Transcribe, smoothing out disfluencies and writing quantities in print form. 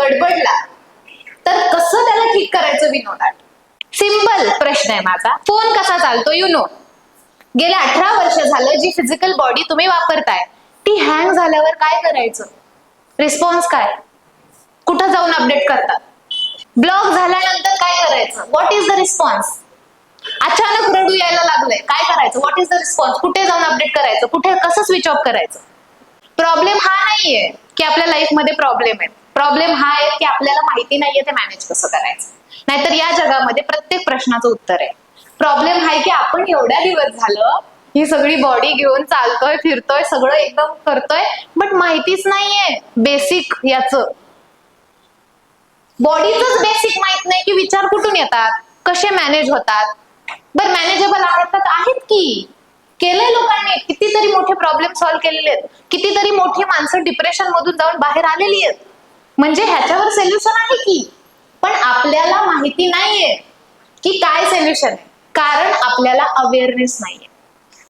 गडबडला तर कसं त्याला ठीक करायचं विनोदात? सिंपल प्रश्न आहे माझा. फोन कसा चालतो यू नो. गेल्या 18 वर्ष झालं जी फिजिकल बॉडी तुम्ही वापरताय ती हँग झाल्यावर काय करायचं? रिस्पॉन्स काय? कुठं जाऊन अपडेट करतात? ब्लॉक झाल्यानंतर काय करायचं? What is the response? अचानक रडू यायला लागलंय काय करायचं? What is the response? कुठे जाऊन अपडेट करायचं? कुठे कसं स्विच ऑफ करायचं? प्रॉब्लेम हा नाहीये की आपल्या लाईफ मध्ये प्रॉब्लेम आहे. प्रॉब्लेम हा आहे की आपल्याला माहिती नाहीये ते मॅनेज कसं करायचं. नाहीतर या जगामध्ये प्रत्येक प्रश्नाचं उत्तर आहे. प्रॉब्लेम हा आहे की आपण एवढ्या दिवस झालं ही सगळी बॉडी घेऊन चालतोय फिरतोय सगळं एकदम करतोय बट माहितीच नाहीये बेसिक याचं. बॉडीचंच बेसिक माहित नाही की विचार कुठून येतात, कसे मॅनेज होतात. बरं मॅनेजेबल आहेत की केलंय लोकांनी, कितीतरी मोठे प्रॉब्लेम सॉल्व्ह केलेले आहेत, कितीतरी मोठी माणसं डिप्रेशन मधून जाऊन बाहेर आलेली आहेत. म्हणजे ह्याच्यावर सोल्युशन आहे की, पण आपल्याला माहिती नाहीये की काय सोल्युशन आहे कारण आपल्याला अवेअरनेस नाहीये.